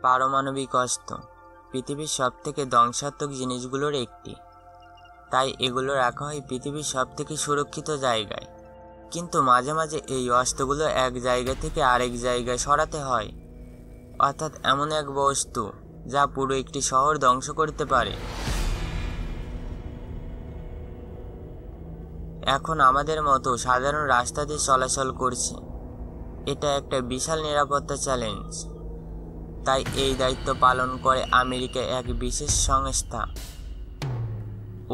পারমাণবিক অস্ত্র পৃথিবীর সবথেকে ধ্বংসাত্মক জিনিসগুলোর একটি, তাই এগুলো রাখা হয় পৃথিবীর সবথেকে সুরক্ষিত জায়গায়। কিন্তু মাঝে মাঝে এই অস্ত্রগুলো এক জায়গা থেকে আরেক জায়গায় সরাতে হয়, অর্থাৎ এমন এক বস্তু যা পুরো একটি শহর ধ্বংস করতে পারে। এখন আমাদের মতো সাধারণ রাস্তা দিয়ে চলাচল করছে, এটা একটা বিশাল নিরাপত্তা চ্যালেঞ্জ। তাই এই দায়িত্ব পালন করে আমেরিকার এক বিশেষ সংস্থা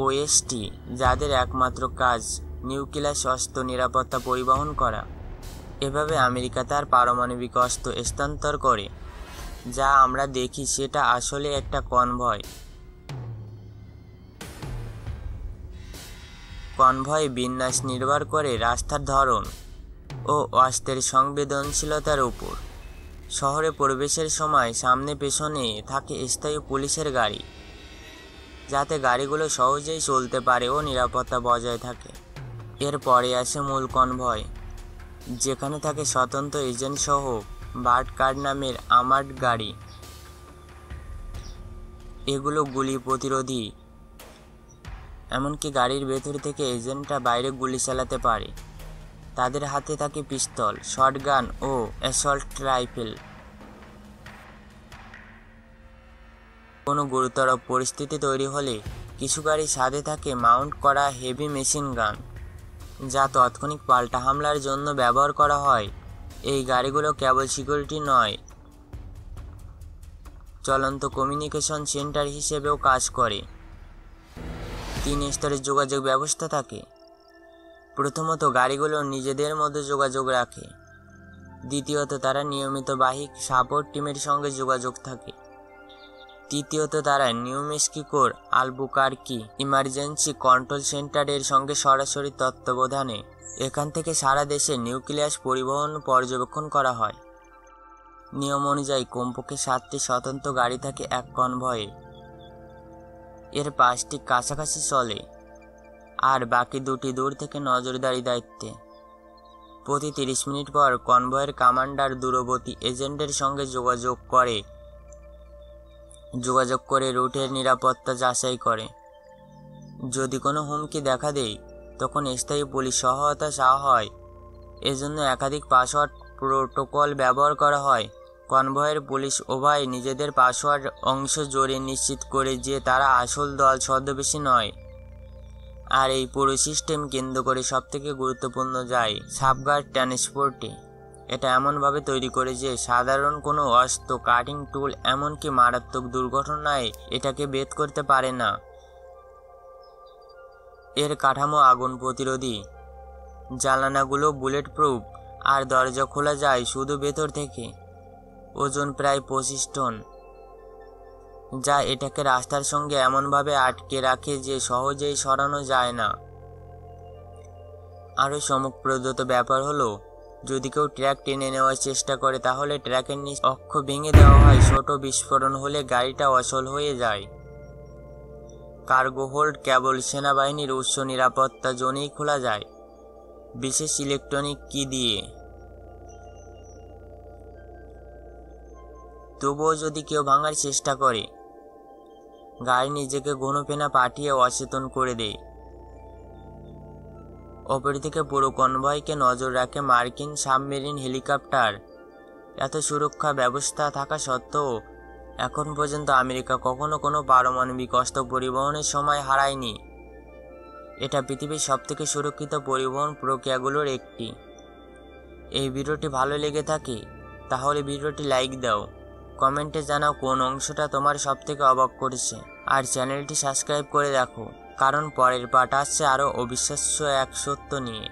ওএসটি, যাদের একমাত্র কাজ নিউক্লিয়ার অস্ত্র নিরাপত্তা পরিবহন করা। এভাবে আমেরিকা তার পারমাণবিক অস্ত্র স্থানান্তর করে। যা আমরা দেখি সেটা আসলে একটা কনভয়। কনভয় বিন্যাস নির্ভর করে রাস্তার ধরন ও অস্ত্রের সংবেদনশীলতার উপর। শহরে প্রবেশের সময় সামনে পেছনে থাকে স্থায়ী পুলিশের গাড়ি, যাতে গাড়িগুলো সহজেই চলতে পারে ও নিরাপত্তা বজায় থাকে। এরপরে আসে মূল কনভয়, যেখানে থাকে স্বতন্ত্র এজেন্ট সহ বার্ড কার নামের আর্মার্ড গাড়ি। এগুলো গুলি প্রতিরোধী, এমনকি গাড়ির ভেতর থেকে এজেন্টরা বাইরে গুলি চালাতে পারে। তাদের হাতে থাকে পিস্তল, শটগান ও অ্যাসল্ট রাইফেল। কোনো গুরুতর পরিস্থিতি তৈরি হলে কিছু গাড়ির সাথে থাকে মাউন্ট করা হেভি মেশিন গান, যা তাৎক্ষণিক পাল্টা হামলার জন্য ব্যবহার করা হয়। এই গাড়িগুলো কেবল সিকিউরিটি নয়, চলন্ত কমিউনিকেশন সেন্টার হিসেবেও কাজ করে। 3 স্তরের যোগাযোগ ব্যবস্থা থাকে। প্রথমত, গাড়িগুলো নিজেদের মধ্যে যোগাযোগ রাখে। দ্বিতীয়ত, তারা নিয়মিত বাহিক সাপোর্ট টিমের সঙ্গে যোগাযোগ থাকে। তৃতীয়ত, তারা নিউ মেক্সিকোর আলবুকারকি ইমার্জেন্সি কন্ট্রোল সেন্টারের সঙ্গে সরাসরি তত্ত্বাবধানে। এখান থেকে সারা দেশে নিউক্লিয়াস পরিবহন পর্যবেক্ষণ করা হয়। নিয়ম অনুযায়ী কমপক্ষে 7টি স্বতন্ত্র গাড়ি থাকে এক কনভয়ে। এর 5টি কাছাকাছি চলে, আর বাকি 2টি দূর থেকে নজরদারি দায়িত্বে। প্রতি 30 মিনিট পর কনভয়ের কমান্ডার দূরবর্তী এজেন্টের সঙ্গে যোগাযোগ করে রুটের নিরাপত্তা যাচাই করে। যদি কোনো হুমকি দেখা দেয়, তখন স্থায়ী পুলিশ সহায়তা চাওয়া হয়। এজন্য একাধিক পাসওয়ার্ড প্রোটোকল ব্যবহার করা হয়। কনভয়ের পুলিশ উভয় নিজেদের পাসওয়ার্ড অংশ জোরে নিশ্চিত করে যে তারা আসল দল ছদ্মবেশী নয়। আর এই পুরো সিস্টেম কেন্দ্র করে সবথেকে গুরুত্বপূর্ণ যায় সাবগার্ড ট্রান্সপোর্টে। এটা এমনভাবে তৈরি করে যে সাধারণ কোনো অস্ত্র, কাটিং টুল, এমনকি মারাত্মক দুর্ঘটনায় এটাকে ভেদ করতে পারে না। এর কাঠামো আগুন প্রতিরোধী, জানালাগুলো বুলেট প্রুফ, আর দরজা খোলা যায় শুধু ভেতর থেকে। ওজন প্রায় 25 টন, যা এটাকে রাস্তার সঙ্গে এমনভাবে আটকে রাখে যে সহজেই সরানো যায় না। আরও চমকপ্রদ ব্যাপার হলো, যদি কেউ ট্র্যাক টেনে নেওয়ার চেষ্টা করে, তাহলে ট্র্যাকের নিচ অক্ষ ভেঙে দেওয়া হয়। ছোট বিস্ফোরণ হলে গাড়িটা অচল হয়ে যায়। কার্গো হোল্ড কেবল সেনাবাহিনীর উচ্চ নিরাপত্তা জোনেই খোলা যায়, বিশেষ ইলেকট্রনিক কি দিয়ে। তবুও যদি কেউ ভাঙার চেষ্টা করে, গাড়ি নিজেকে ঘনপেনা পাঠিয়ে অচেতন করে দেয়। অপরদিকে পুরো কনভয়কে নজর রাখে মার্কিন সাবমেরিন হেলিকপ্টার। এত সুরক্ষা ব্যবস্থা থাকা সত্ত্বেও এখন পর্যন্ত আমেরিকা কখনো কোনো পারমাণবিক অস্ত্র পরিবহনের সময় হারায়নি। এটা পৃথিবীর সবথেকে সুরক্ষিত পরিবহন প্রক্রিয়াগুলোর একটি। এই ভিডিওটি ভালো লেগে থাকে তাহলে ভিডিওটি লাইক দাও, কমেন্টে জানাও কোন অংশটা তোমার সবথেকে অবাক করেছে, আর চ্যানেলটি সাবস্ক্রাইব করে রাখো, কারণ পরের পার্ট আসছে আরও অবিশ্বাস্য এক সত্য নিয়ে।